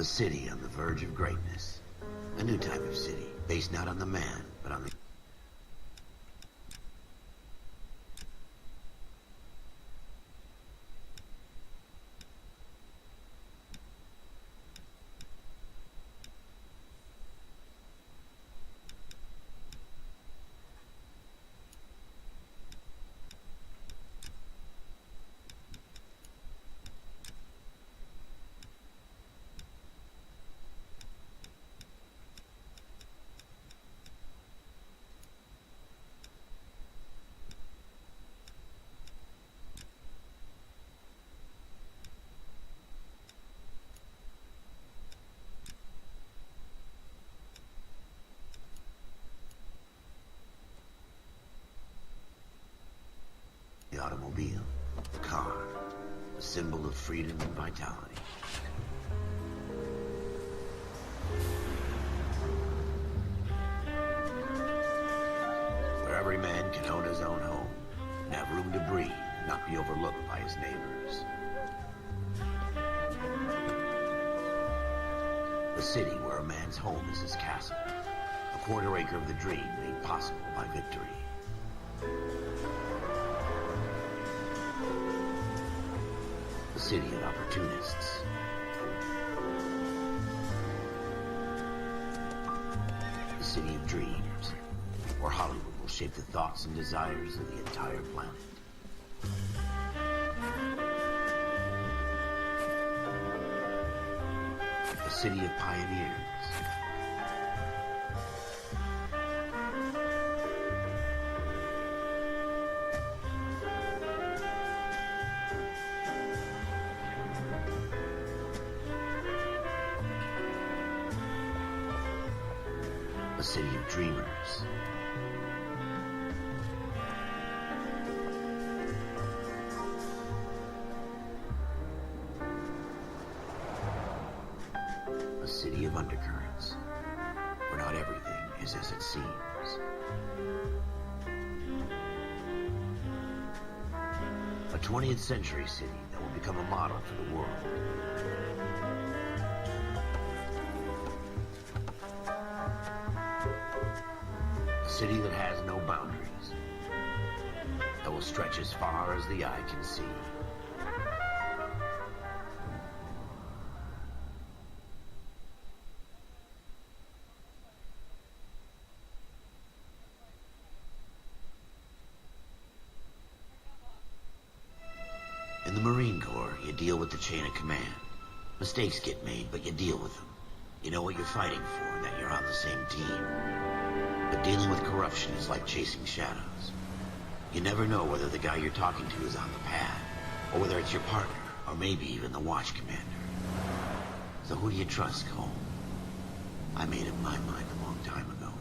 A city on the verge of greatness. A new type of city, based not on the man, but on the... The automobile, the car, a symbol of freedom and vitality. Where every man can own his own home, and have room to breathe, and not be overlooked by his neighbors. A city where a man's home is his castle, a quarter acre of the dream made possible by victory. A city of opportunists. A city of dreams, where Hollywood will shape the thoughts and desires of the entire planet. A city of pioneers. A city of dreamers. A city of undercurrents, where not everything is as it seems. A 20th century city that will become a model for the world. A city that has no boundaries, that will stretch as far as the eye can see. In the Marine Corps, you deal with the chain of command. Mistakes get made, but you deal with them. You know what you're fighting for and that you're on the same team. But dealing with corruption is like chasing shadows. You never know whether the guy you're talking to is on the pad, or whether it's your partner, or maybe even the watch commander. So who do you trust, Cole? I made up my mind a long time ago.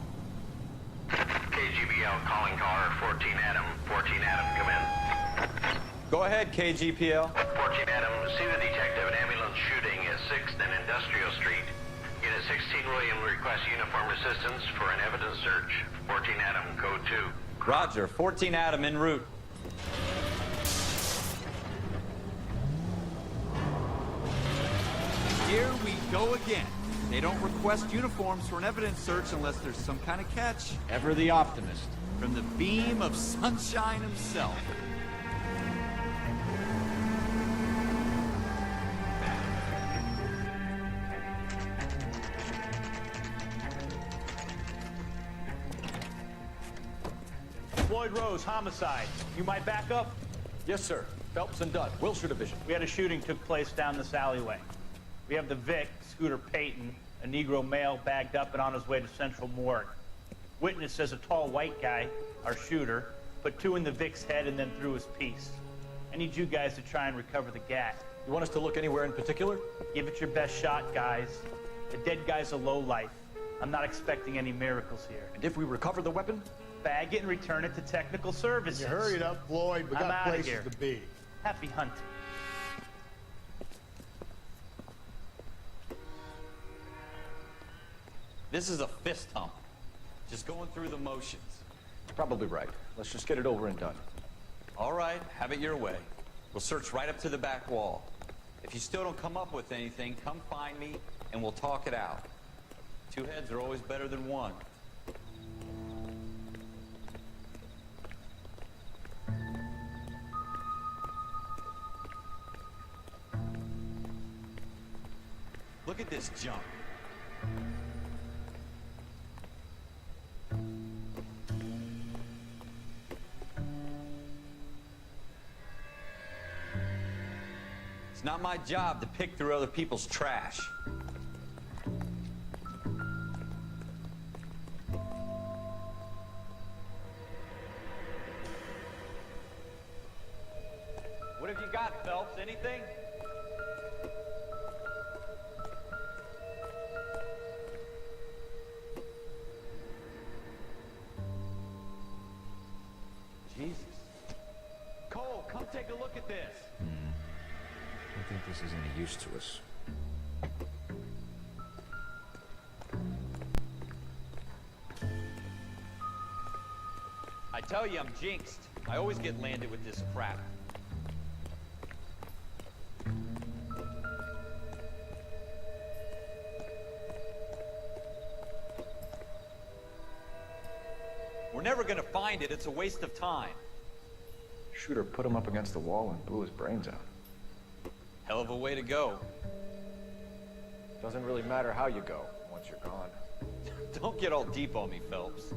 KGBL calling caller 14 Adam. 14 Adam, come in. Go ahead, KGPL. 14 Adam, see the detective, an ambulance shooting at 6th and Industrial Street. Unit 16 William requests uniform assistance for an evidence search. 14 Adam, code 2. Roger, 14 Adam en route. Here we go again. They don't request uniforms for an evidence search unless there's some kind of catch. Ever the optimist. From the beam of sunshine himself. Floyd Rose, homicide. You might back up? Yes, sir. Phelps and Dunn, Wilshire Division. We had a shooting took place down this alleyway. We have the Vic, Scooter Payton, a Negro male bagged up and on his way to Central Morgue. Witness says a tall white guy, our shooter, put 2 in the Vic's head and then threw his piece. I need you guys to try and recover the gat. You want us to look anywhere in particular? Give it your best shot, guys. The dead guy's a lowlife. I'm not expecting any miracles here. And if we recover the weapon? Bag it and return it to technical services. You hurry it up, Floyd. We I'm got outta places here. to be. Happy hunting. This is a fist hump. Just going through the motions. Probably right. Let's just get it over and done. All right, have it your way. We'll search right up to the back wall. If you still don't come up with anything, come find me and we'll talk it out. Two heads are always better than one. Look at this junk. It's not my job to pick through other people's trash. What have you got, Phelps? Anything? Jesus. Cole, come take a look at this. I don't think this is any use to us. I tell you, I'm jinxed. I always get landed with this crap. We're never gonna find it. It's a waste of time. Shooter put him up against the wall and blew his brains out. Hell of a way to go. Doesn't really matter how you go once you're gone. Don't get all deep on me, Phelps.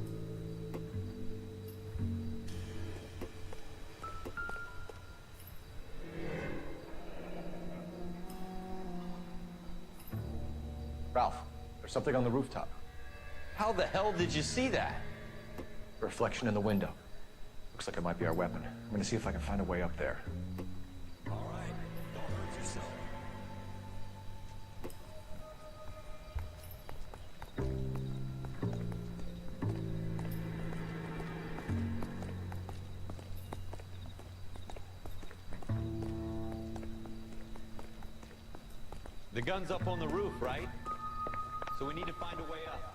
Ralph, there's something on the rooftop. How the hell did you see that? A reflection in the window. Looks like it might be our weapon. I'm gonna see if I can find a way up there. All right, don't hurt yourself. The gun's up on the roof, right? So we need to find a way up.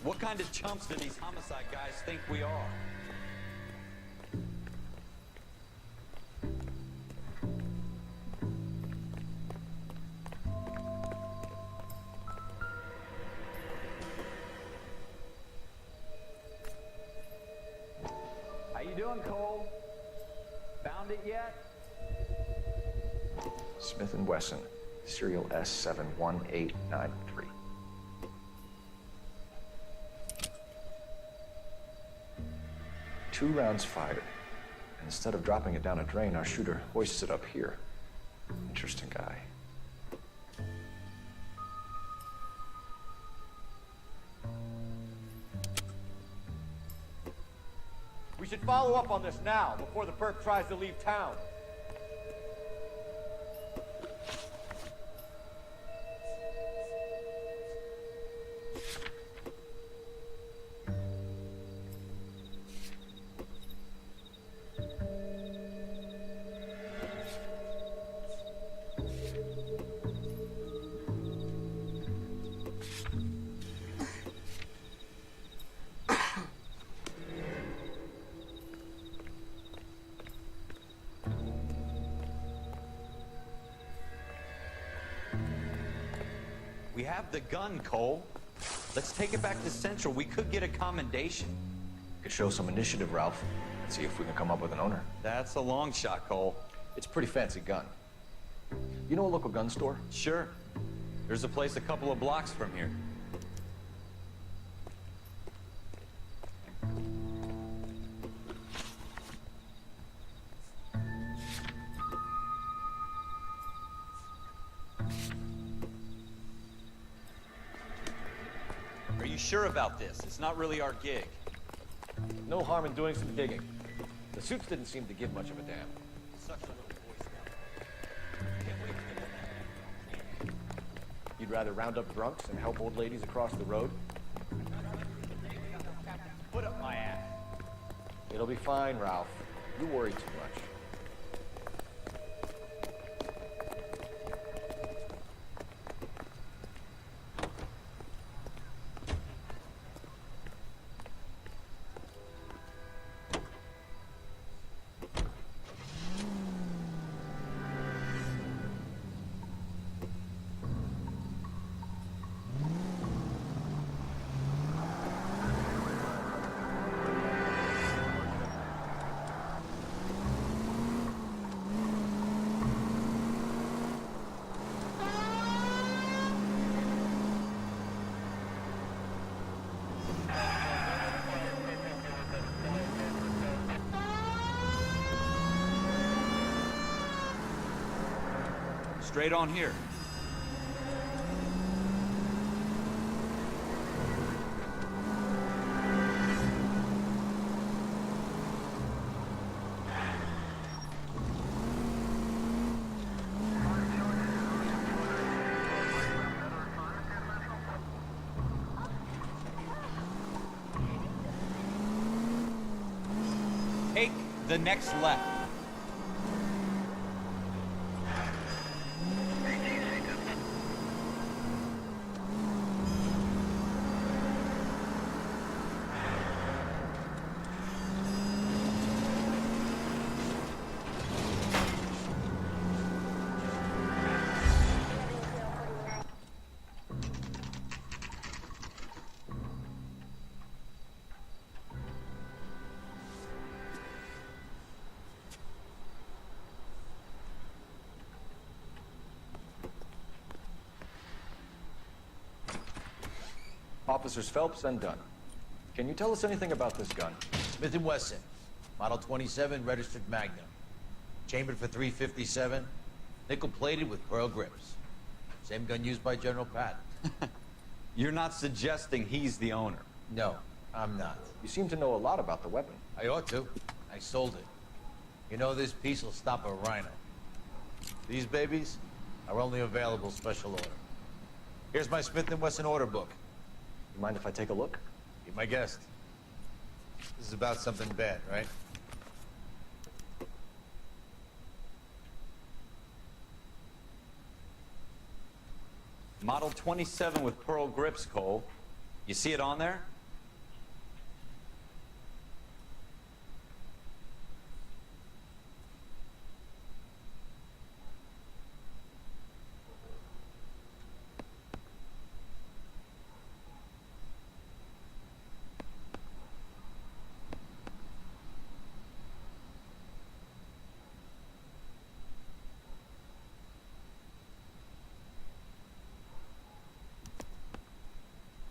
What kind of chumps do these homicide guys think we are? How you doing, Cole? Found it yet? Smith & Wesson, serial S71893. 2 rounds fired. And instead of dropping it down a drain, our shooter hoists it up here. Interesting guy. We should follow up on this now, before the perp tries to leave town. We have the gun, Cole. Let's take it back to Central. We could get a commendation. Could show some initiative, Ralph, and see if we can come up with an owner. That's a long shot, Cole. It's a pretty fancy gun. You know a local gun store? Sure. There's a place a couple of blocks from here. Are you sure about this? It's not really our gig. No harm in doing some digging. The suits didn't seem to give much of a damn. Such a little Boy Scout. Can't wait to get that. You'd rather round up drunks and help old ladies across the road? Put up my ass. It'll be fine, Ralph. You worry too much. Straight on here. Take the next left. Officers Phelps and Dunn. Can you tell us anything about this gun? Smith & Wesson, Model 27, registered Magnum. Chambered for .357, nickel-plated with pearl grips. Same gun used by General Patton. You're not suggesting he's the owner? No, I'm not. You seem to know a lot about the weapon. I ought to. I sold it. You know, this piece will stop a rhino. These babies are only available special order. Here's my Smith & Wesson order book. You mind if I take a look? Be my guest. This is about something bad, right? Model 27 with pearl grips, Cole. You see it on there?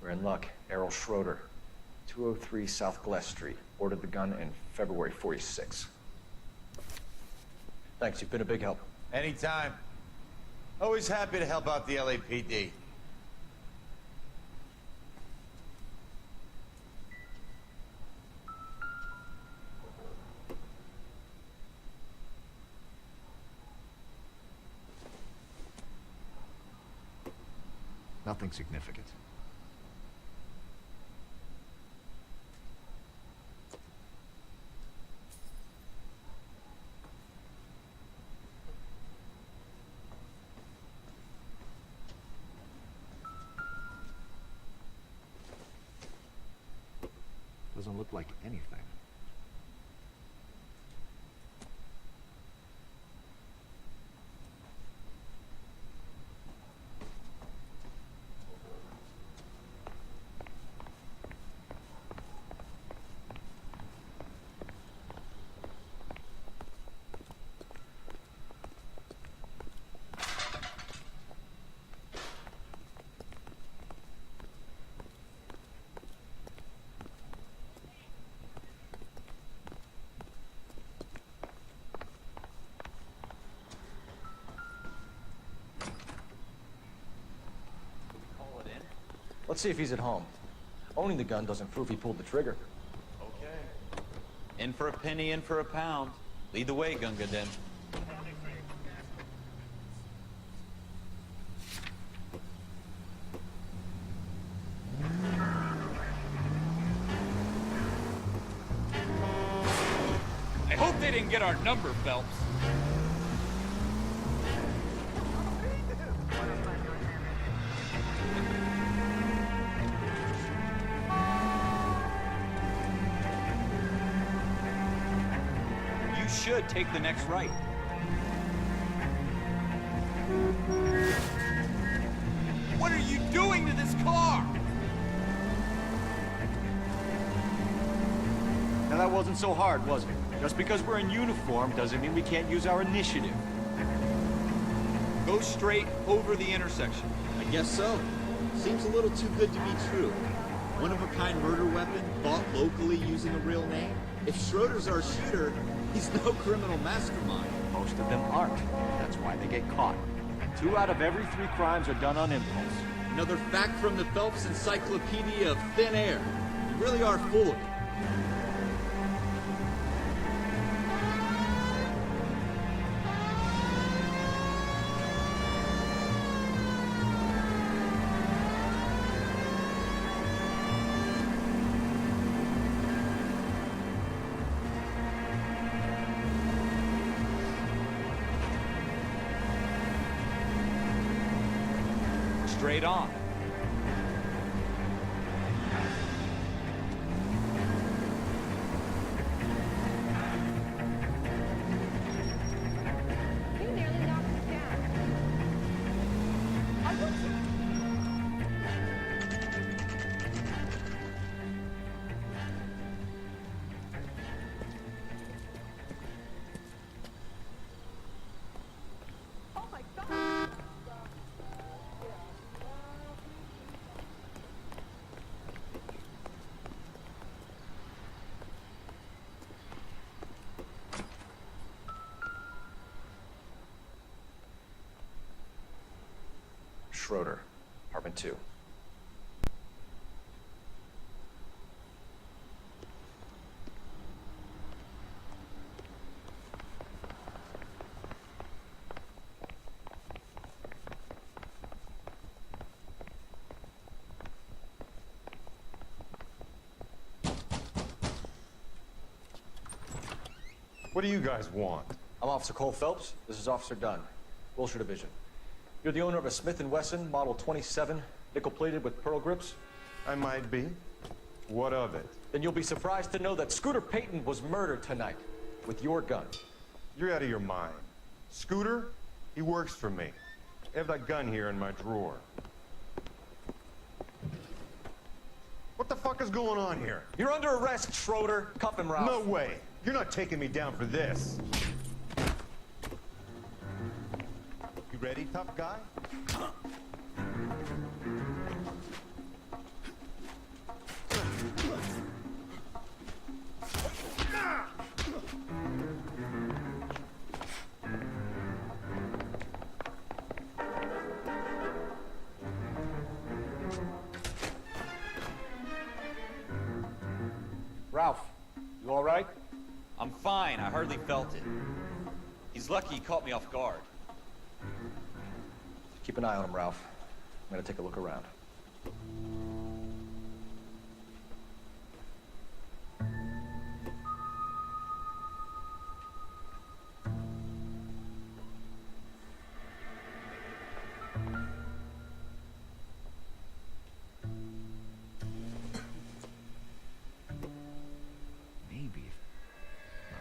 We're in luck. Errol Schroeder, 203 South Glass Street. Ordered the gun in February '46. Thanks, you've been a big help. Anytime. Always happy to help out the LAPD. Nothing significant. Doesn't look like anything. Let's see if he's at home. Owning the gun doesn't prove he pulled the trigger. Okay. In for a penny, in for a pound. Lead the way, Gunga Din. I hope they didn't get our number, Phelps. You should take the next right. What are you doing to this car? Now that wasn't so hard, was it? Just because we're in uniform doesn't mean we can't use our initiative. Go straight over the intersection. I guess so. Seems a little too good to be true. One-of-a-kind murder weapon bought locally using a real name? If Schroeder's our shooter, he's no criminal mastermind. Most of them aren't. That's why they get caught. 2 out of every 3 crimes are done on impulse. Another fact from the Phelps Encyclopedia of Thin Air. You really are full of it. Straight on. You nearly knocked us down. I want you. Oh my God. Schroeder, apartment 2. What do you guys want? I'm Officer Cole Phelps. This is Officer Dunn, Wilshire Division. You're the owner of a Smith & Wesson Model 27, nickel-plated with pearl grips? I might be. What of it? Then you'll be surprised to know that Scooter Payton was murdered tonight with your gun. You're out of your mind. Scooter? He works for me. I have that gun here in my drawer. What the fuck is going on here? You're under arrest, Schroeder. Cuff him, Ralph. No way. You're not taking me down for this. You ready, tough guy? Ralph, you all right? I'm fine. I hardly felt it. He's lucky he caught me off guard. Keep an eye on him, Ralph. I'm gonna take a look around. Maybe. No.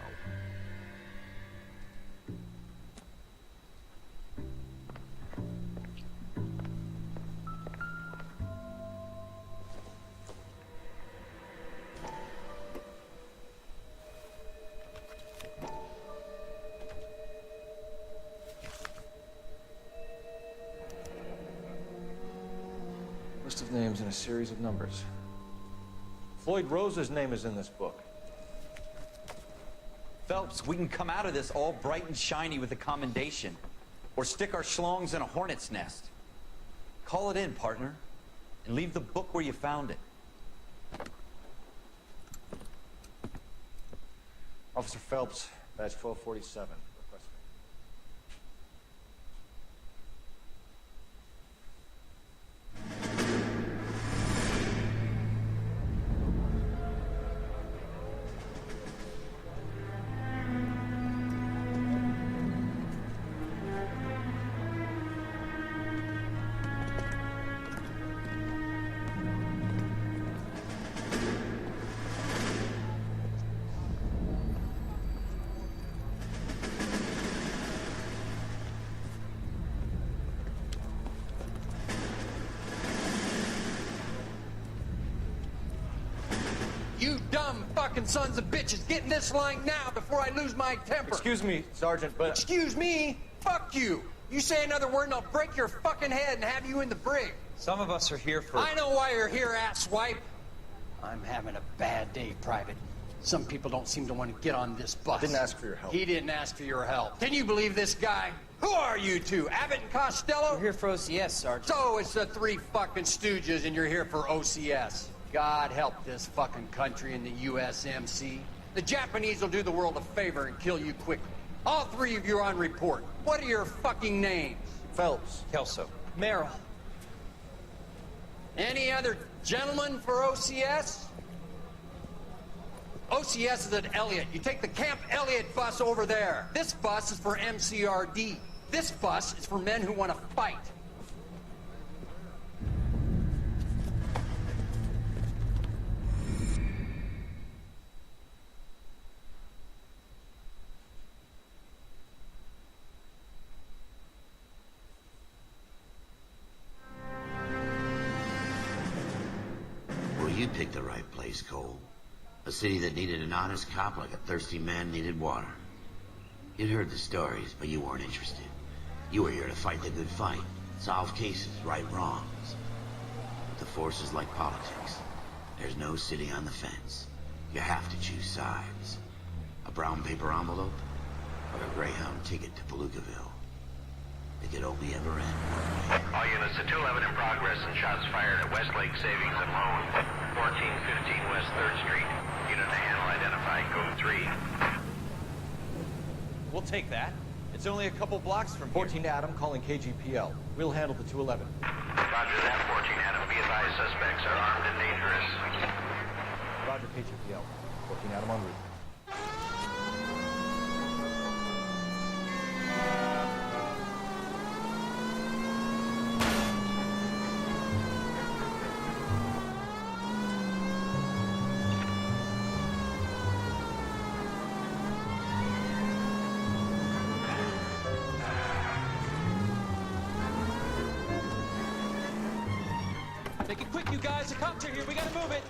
List of names and a series of numbers. Floyd Rose's name is in this book. Phelps, we can come out of this all bright and shiny with a commendation. Or stick our schlongs in a hornet's nest. Call it in, partner. And leave the book where you found it. Officer Phelps, badge 1247. Request. You dumb fucking sons of bitches, get in this line now before I lose my temper. Excuse me, Sergeant, but... Excuse me? Fuck you. You say another word and I'll break your fucking head and have you in the brig. Some of us are here for... I know why you're here, asswipe. I'm having a bad day, Private. Some people don't seem to want to get on this bus. I didn't ask for your help. He didn't ask for your help. Can you believe this guy? Who are you two? Abbott and Costello? We're here for OCS, Sergeant. So it's the three fucking stooges and you're here for OCS. God help this fucking country and the USMC. The Japanese will do the world a favor and kill you quickly. All three of you are on report. What are your fucking names? Phelps. Kelso. Merrill. Any other gentlemen for OCS? OCS is at Elliott. You take the Camp Elliott bus over there. This bus is for MCRD. This bus is for men who want to fight. Well, you picked the right place, Cole. A city that needed an honest cop like a thirsty man needed water. You'd heard the stories, but you weren't interested. You were here to fight the good fight, solve cases, right wrongs. But the force is like politics. There's no sitting on the fence. You have to choose sides. A brown paper envelope, or a Greyhound ticket to Palookaville. It could only ever end one way. All units to 211 in progress and shots fired at Westlake Savings and Loan, 1415 West 3rd Street. Unit to handle identified, code 3. We'll take that. It's only a couple blocks from here. 14 Adam calling KGPL. We'll handle the 211. Roger that, 14 Adam. Be advised, suspects are armed and dangerous. Roger, KGPL. 14 Adam en route. Make it quick, you guys. The cops are here. We gotta move it.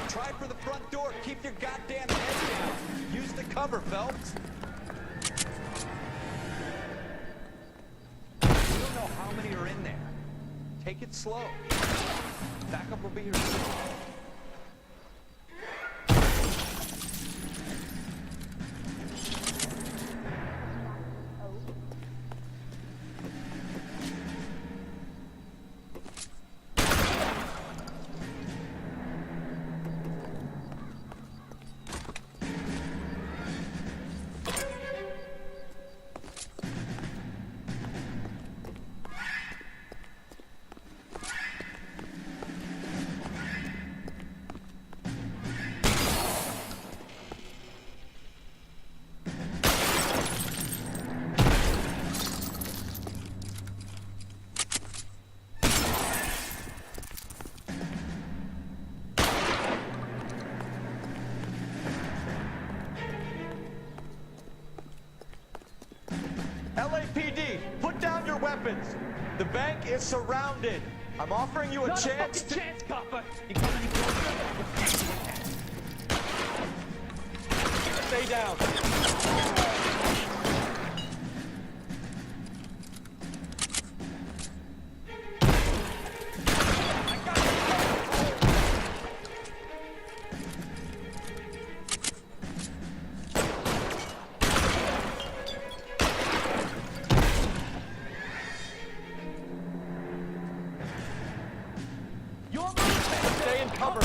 Try for the front door. Keep your goddamn head down. Use the cover, Phelps. How many are in there? Take it slow. Backup will be here soon. LAPD, put down your weapons. The bank is surrounded. I'm offering you a chance to... chance, copper. You got any closer? Stay down. Stay in cover.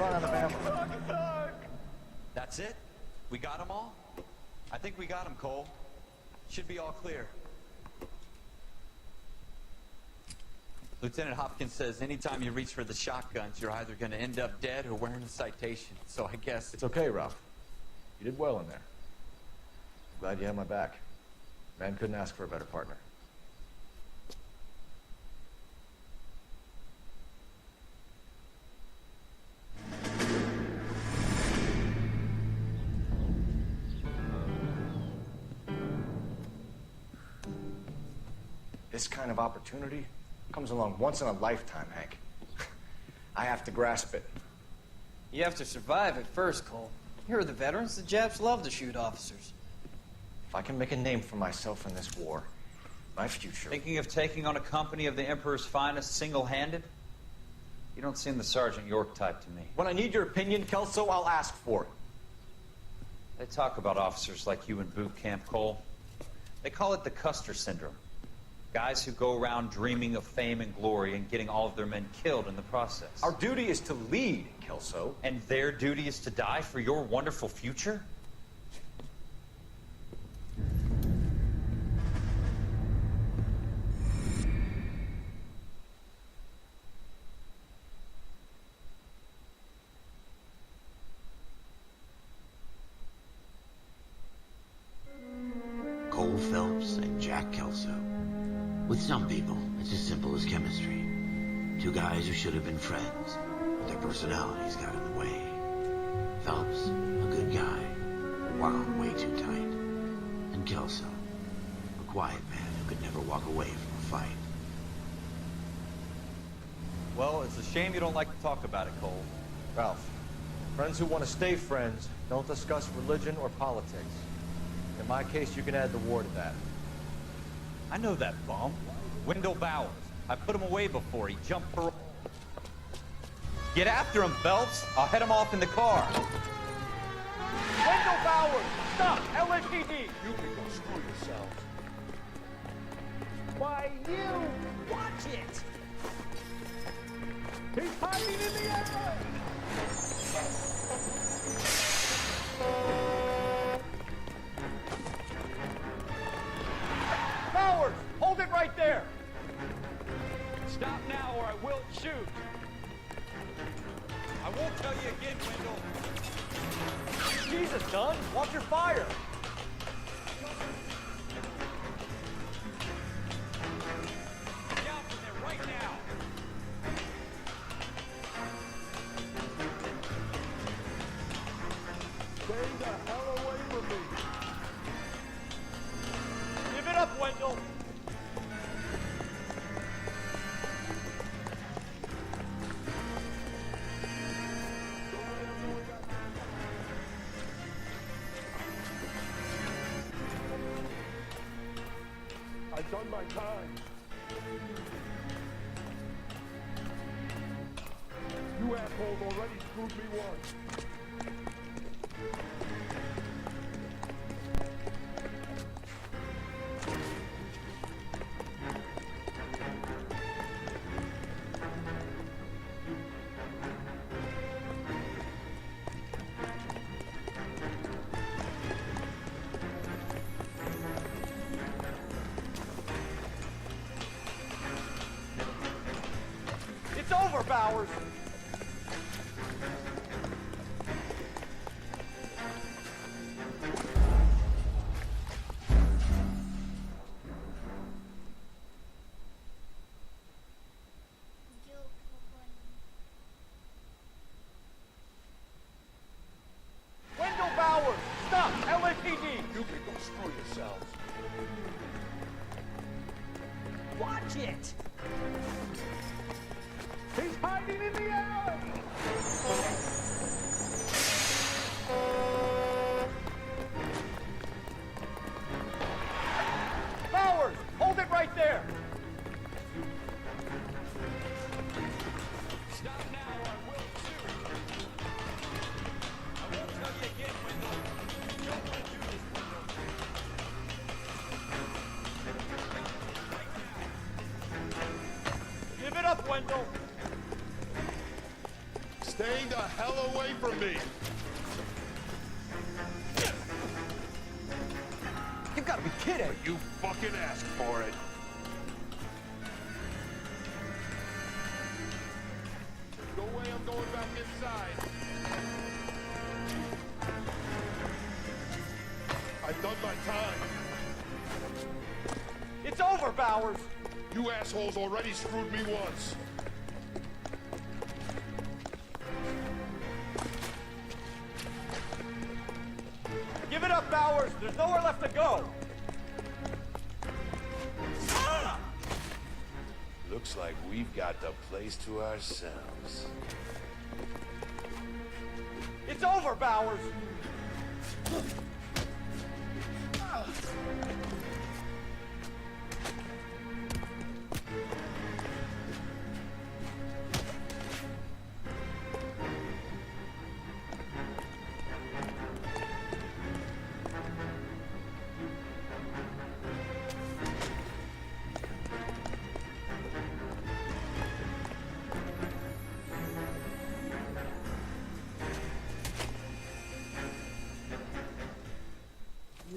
run out of ammo. That's it? We got them all? I think we got them, Cole. Should be all clear. Lieutenant Hopkins says anytime you reach for the shotguns, you're either going to end up dead or wearing a citation. So I guess... It's okay, Ralph. You did well in there. Glad you had my back. Man couldn't ask for a better partner. This kind of opportunity comes along once in a lifetime, Hank. I have to grasp it. You have to survive it first, Cole. Here are the veterans. The Japs love to shoot officers. If I can make a name for myself in this war, my future... Thinking of taking on a company of the Emperor's finest single-handed? You don't seem the Sergeant York type to me. When I need your opinion, Kelso, I'll ask for it. They talk about officers like you in boot camp, Cole. They call it the Custer syndrome. Guys who go around dreaming of fame and glory and getting all of their men killed in the process. Our duty is to lead, Kelso. And their duty is to die for your wonderful future? Cole Phelps and Jack Kelso. With some people, it's as simple as chemistry. Two guys who should have been friends, but their personalities got in the way. Phelps, a good guy, wound way too tight. And Kelso, a quiet man who could never walk away from a fight. Well, it's a shame you don't like to talk about it, Cole. Ralph, friends who want to stay friends don't discuss religion or politics. In my case, you can add the war to that. I know that bum. Wendell Bowers. I put him away before. He jumped parole. Get after him, Phelps. I'll head him off in the car. Wendell Bowers! Stop! LAPD! You can go screw yourself. Why, you! Watch it! He's hiding in the alley! Bowers! Hold it right there! Stop now or I will shoot! I won't tell you again, Wendell. Jesus, son! Watch your fire! Get out from there right now! Stay the hell away from me! Give it up, Wendell! I've done my time. You assholes already screwed me once. It's over, Bowers! Wendell Bowers! Stop! LAPD! You can go screw yourselves. Watch it! He's hiding in the alley! Bowers! Hold it right there! Stop now or I will shoot. I won't tell you again, Wendell. You don't want to do this, Wendell. Give it up, Wendell! Stay the hell away from me! You gotta be kidding! But you fucking asked for it! No way I'm going back inside! I've done my time! It's over, Bowers! You assholes already screwed me once! Give it up, Bowers! There's nowhere left to go! Looks like we've got the place to ourselves. It's over, Bowers!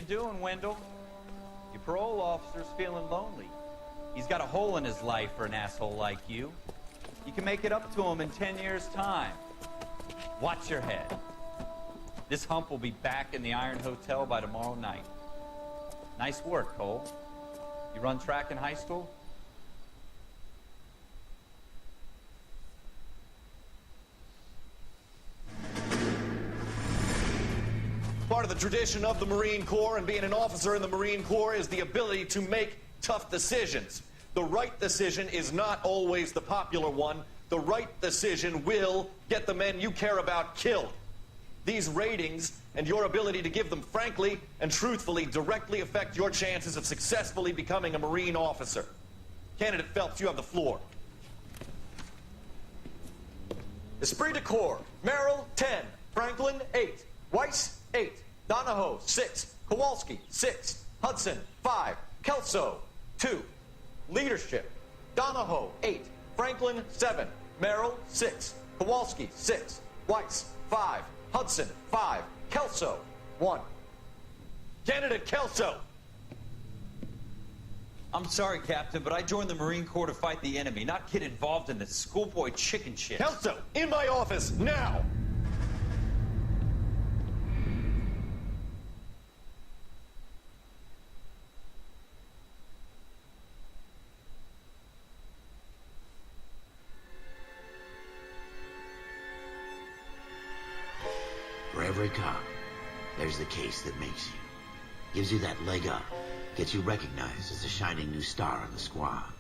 Doing, Wendell? Your parole officer's feeling lonely. He's got a hole in his life for an asshole like you. You can make it up to him in 10 years' time. Watch your head. This hump will be back in the Iron Hotel by tomorrow night. Nice work, Cole. You run track in high school? Part of the tradition of the Marine Corps and being an officer in the Marine Corps is the ability to make tough decisions. The right decision is not always the popular one. The right decision will get the men you care about killed. These ratings and your ability to give them frankly and truthfully directly affect your chances of successfully becoming a Marine officer. Candidate Phelps, you have the floor. Esprit de Corps, Merrill, 10. Franklin, 8. Weiss, 8. Donahoe, 6. Kowalski, 6. Hudson, 5. Kelso, 2. Leadership, Donahoe, 8. Franklin, 7. Merrill, 6. Kowalski, 6. Weiss, 5. Hudson, 5. Kelso, 1. Candidate Kelso. I'm sorry, Captain, but I joined the Marine Corps to fight the enemy, not get involved in this schoolboy chicken shit. Kelso, in my office, now! For every cop, there's the case that makes you. Gives you that leg up. Gets you recognized as a shining new star in the squad.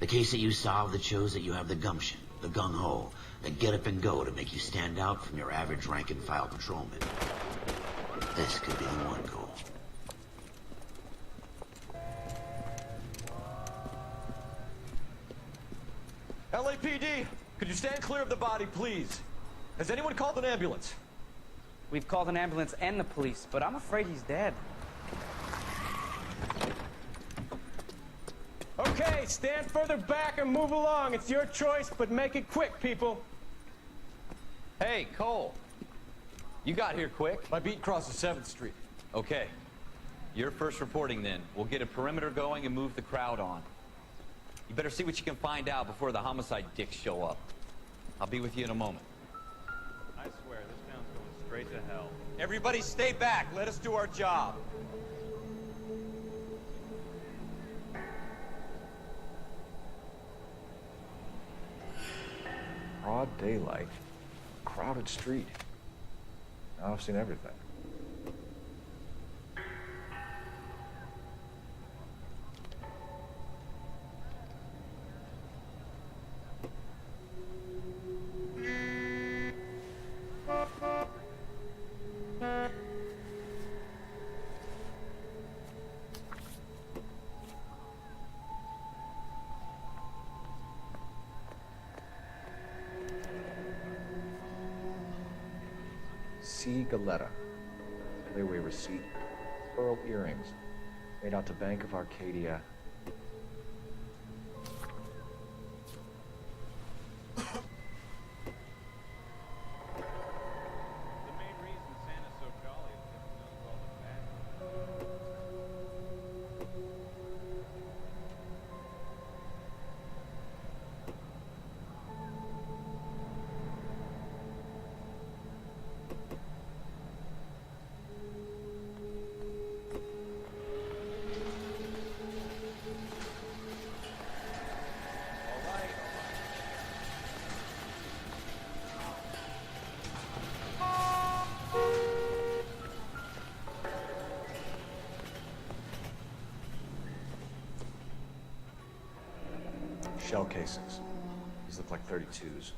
The case that you solve that shows that you have the gumption, the gung-ho, the get up and go to make you stand out from your average rank-and-file patrolman. This could be the one, Cole. LAPD, could you stand clear of the body, please? Has anyone called an ambulance? We've called an ambulance and the police, but I'm afraid he's dead. Okay, stand further back and move along. It's your choice, but make it quick, people. Hey, Cole. You got here quick. My beat crosses 7th Street. Okay. You're first reporting then. We'll get a perimeter going and move the crowd on. You better see what you can find out before the homicide dicks show up. I'll be with you in a moment. I swear, this town's going straight to hell. Everybody stay back. Let us do our job. Broad daylight, crowded street. Now I've seen everything. C. Galetta. Layaway receipt. Pearl earrings. Made out to Bank of Arcadia. shell cases. These look like 32s.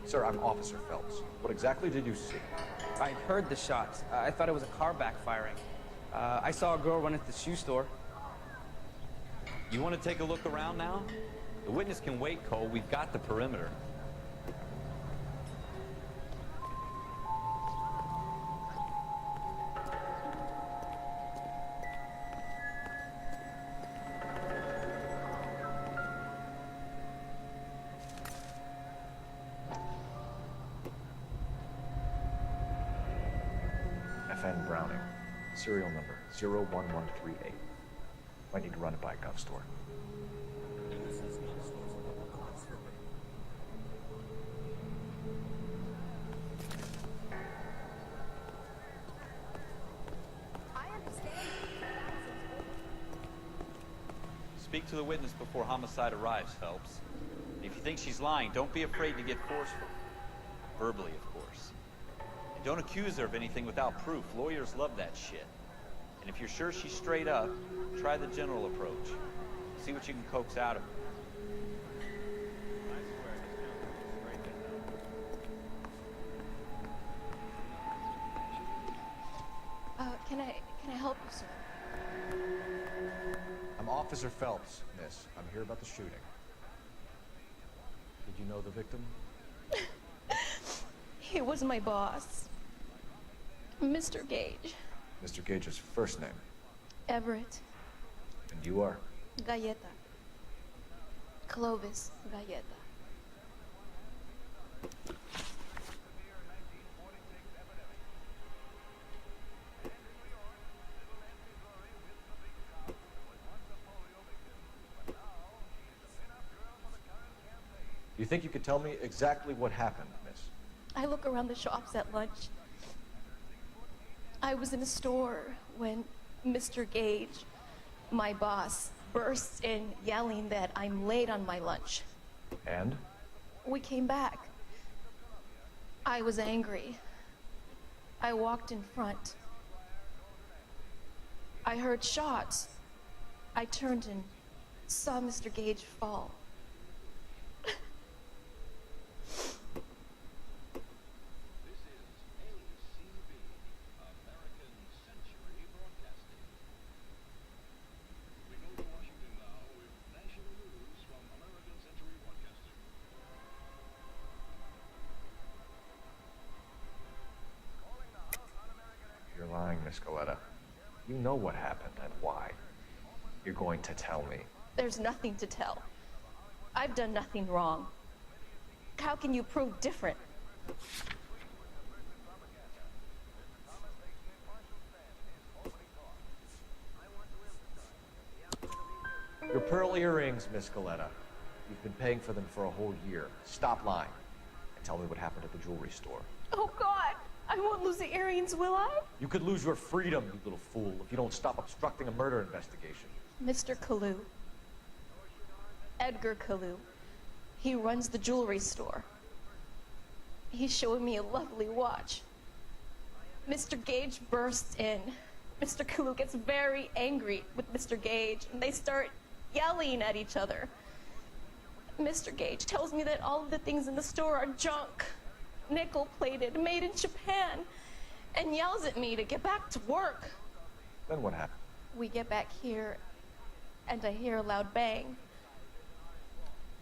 Sir, I'm Officer Phelps. What exactly did you see? I heard the shots. I thought it was a car backfiring. I saw a girl run into the shoe store. You want to take a look around now? The witness can wait, Cole. We've got the perimeter. FN Browning. Serial number 01138. Might need to run it by a gun store. Speak to the witness before homicide arrives, Phelps. And if you think she's lying, don't be afraid to get forceful. Verbally, of course. And don't accuse her of anything without proof. Lawyers love that shit. And if you're sure she's straight up, try the general approach. See what you can coax out of her. Can I help you, sir? I'm Officer Phelps, miss. I'm here about the shooting. Did you know the victim? He was my boss, Mr. Gage. Mr. Gage's first name. Everett. And you are? Galleta. Clovis Galleta. Do you think you could tell me exactly what happened, miss? I look around the shops at lunch. I was in a store when Mr. Gage, my boss, bursts in yelling that I'm late on my lunch. And? We came back. I was angry. I walked in front. I heard shots. I turned and saw Mr. Gage fall. You're lying, Miss Galleta. You know what happened and why. You're going to tell me. There's nothing to tell. I've done nothing wrong. How can you prove different? Your pearl earrings, Miss Galleta. You've been paying for them for a whole year. Stop lying and tell me what happened at the jewelry store. Oh, God! I won't lose the earrings, will I? You could lose your freedom, you little fool, if you don't stop obstructing a murder investigation. Mr. Kalu. Edgar Kalu. He runs the jewelry store. He's showing me a lovely watch. Mr. Gage bursts in. Mr. Kalu gets very angry with Mr. Gage, and they start yelling at each other. Mr. Gage tells me that all of the things in the store are junk, nickel-plated, made in Japan, and yells at me to get back to work. Then what happened? We get back here, and I hear a loud bang.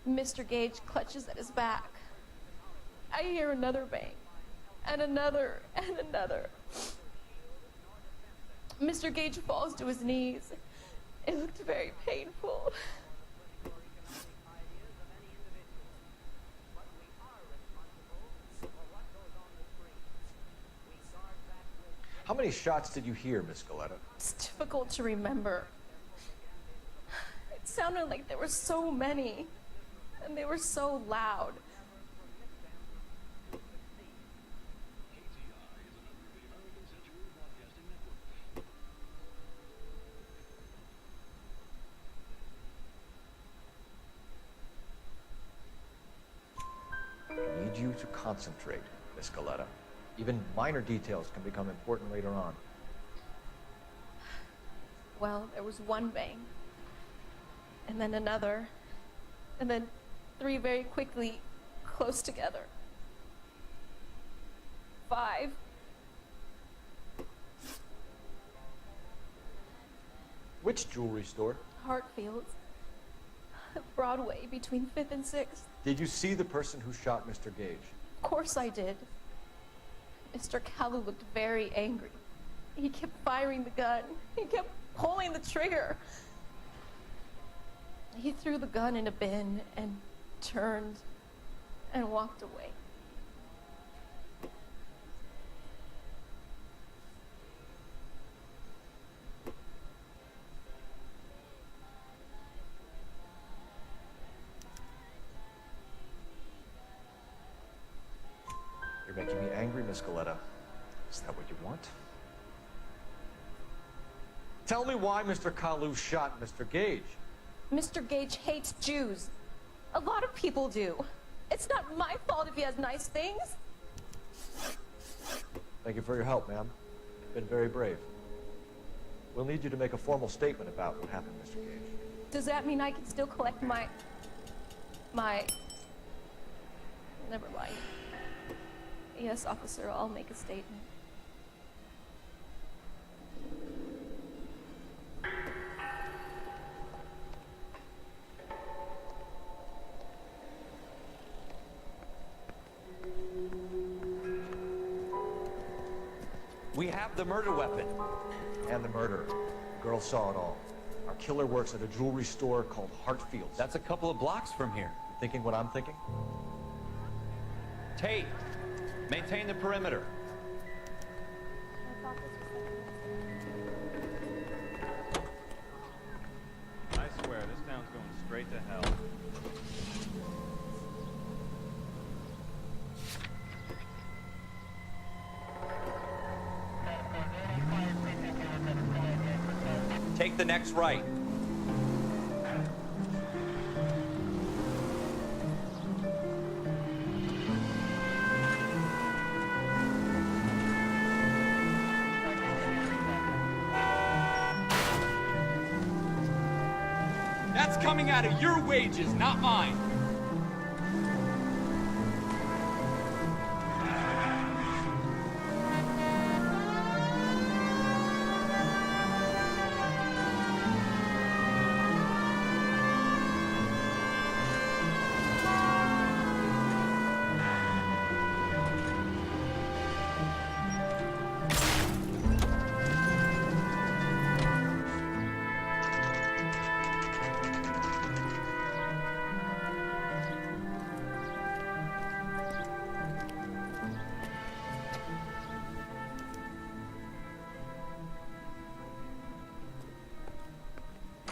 Mr. Gage clutches at his back. I hear another bang, and another, and another. Mr. Gage falls to his knees. It looked very painful. How many shots did you hear, Miss Galleta? It's difficult to remember. It sounded like there were so many, and they were so loud. I need you to concentrate, Miss Galetta. Even minor details can become important later on. Well, there was one bang, and then another, and then 3 very quickly close together. 5. Which jewelry store? Hartfield's. Broadway, between 5th and 6th. Did you see the person who shot Mr. Gage? Of course I did. Mr. Kalu looked very angry. He kept firing the gun. He kept pulling the trigger. He threw the gun in a bin and turned and walked away. You're making me angry, Miss Galetta. Is that what you want? Tell me why Mr. Kalu shot Mr. Gage. Mr. Gage hates Jews. A lot of people do. It's not my fault if he has nice things. Thank you for your help, ma'am. You've been very brave. We'll need you to make a formal statement about what happened, Mr. Gage. Does that mean I can still collect my... Never mind. Yes, officer, I'll make a statement. We have the murder weapon. And the murder. The girl saw it all. Our killer works at a jewelry store called Hartfield's. That's a couple of blocks from here. You thinking what I'm thinking? Tate, maintain the perimeter. I swear, this town's going straight to hell. Take the next right. That's coming out of your wages, not mine.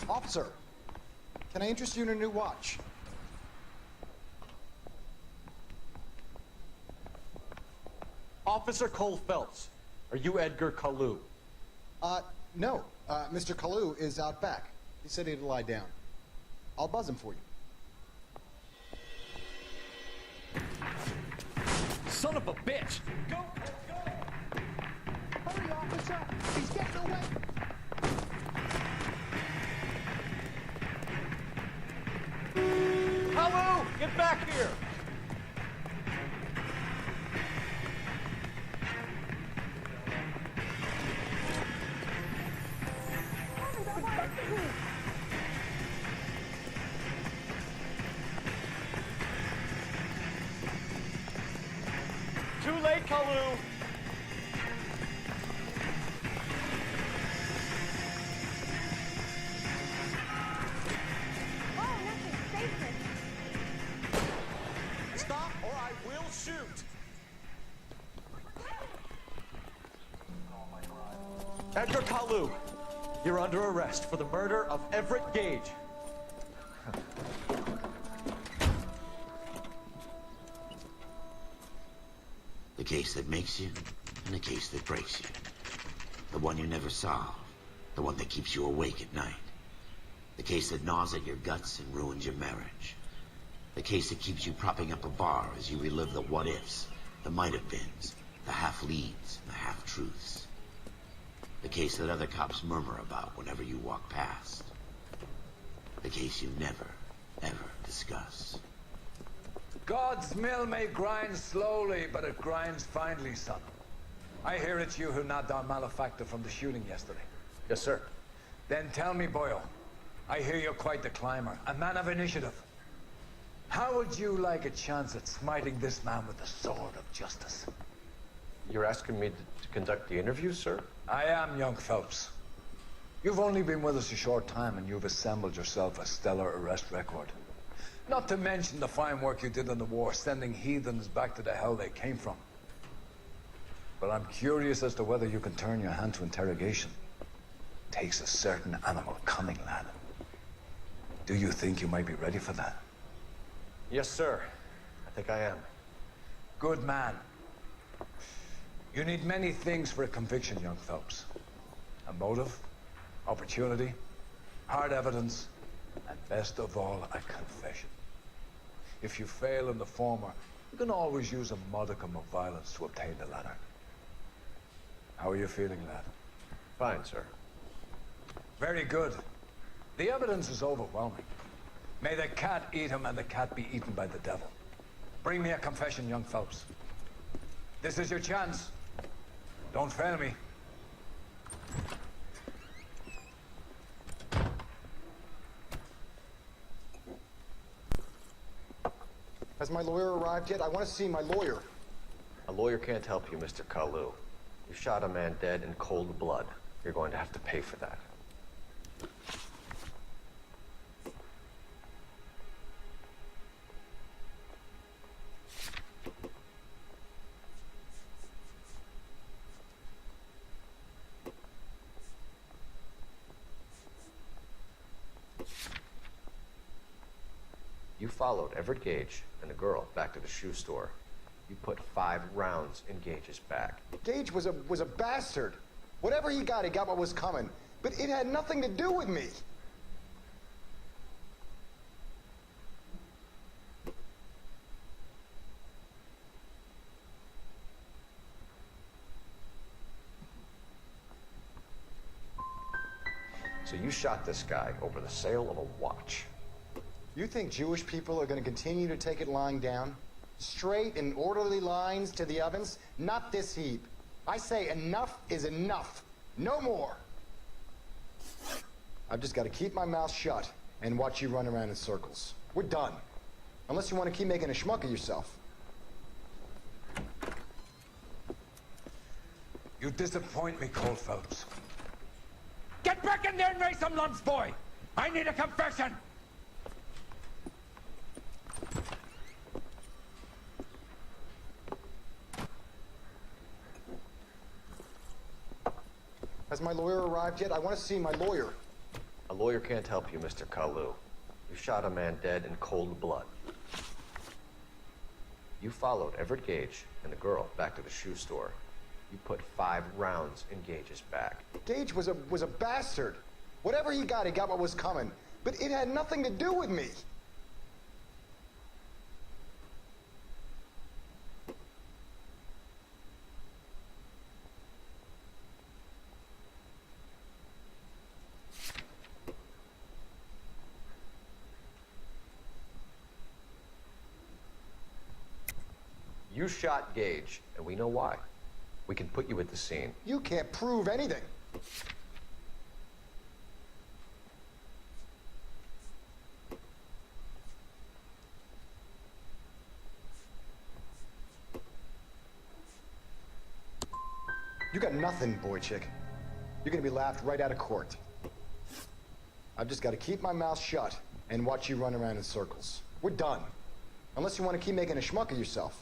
Officer, can I interest you in a new watch? Officer Cole Phelps, are you Edgar Kalu? No. Mr. Kalu is out back. He said he'd lie down. I'll buzz him for you. Son of a bitch! Go! Hurry, officer! He's getting away! Hello! Get back here! Too late, Kalu! Stop or I will shoot! Edgar Kalu, you're under arrest for the murder of Everett Gage. The case that makes you, and the case that breaks you. The one you never solve. The one that keeps you awake at night. The case that gnaws at your guts and ruins your marriage. The case that keeps you propping up a bar as you relive the what-ifs, the might-have-beens, the half-leads, and the half-truths. The case that other cops murmur about whenever you walk past. The case you never, ever discuss. God's mill may grind slowly, but it grinds finely, son. I hear it's you who nabbed our malefactor from the shooting yesterday. Yes, sir. Then tell me, Boyle, I hear you're quite the climber, a man of initiative. How would you like a chance at smiting this man with the sword of justice? You're asking me to conduct the interview, sir? I am, young Phelps. You've only been with us a short time and you've assembled yourself a stellar arrest record. Not to mention the fine work you did in the war, sending heathens back to the hell they came from. But I'm curious as to whether you can turn your hand to interrogation. Takes a certain animal cunning, lad. Do you think you might be ready for that? Yes, sir. I think I am. Good man. You need many things for a conviction, young Phelps. A motive, opportunity, hard evidence, and best of all, a confession. If you fail in the former, you can always use a modicum of violence to obtain the latter. How are you feeling, lad? Fine, sir. Very good. The evidence is overwhelming. May the cat eat him and the cat be eaten by the devil. Bring me a confession, young Phelps. This is your chance. Don't fail me. Has my lawyer arrived yet? I want to see my lawyer. A lawyer can't help you, Mr. Kalu. You shot a man dead in cold blood. You're going to have to pay for that. You followed Everett Gage and the girl back to the shoe store. You put 5 rounds in Gage's back. Gage was a bastard. Whatever he got what was coming. But it had nothing to do with me. So you shot this guy over the sale of a watch. You think Jewish people are going to continue to take it lying down? Straight and orderly lines to the ovens? Not this heap. I say enough is enough. No more. I've just got to keep my mouth shut and watch you run around in circles. We're done. Unless you want to keep making a schmuck of yourself. You disappoint me, Cole Phelps. Get back in there and raise some lumps, boy! I need a confession! Has my lawyer arrived yet? I want to see my lawyer. A lawyer can't help you, Mr. Kalu. You shot a man dead in cold blood. You followed Everett Gage and the girl back to the shoe store. You put 5 rounds in Gage's back. Gage was a bastard. Whatever he got what was coming. But it had nothing to do with me. You shot Gage, and we know why. We can put you at the scene. You can't prove anything. You got nothing, boy chick. You're gonna be laughed right out of court. I've just got to keep my mouth shut and watch you run around in circles. We're done. Unless you want to keep making a schmuck of yourself.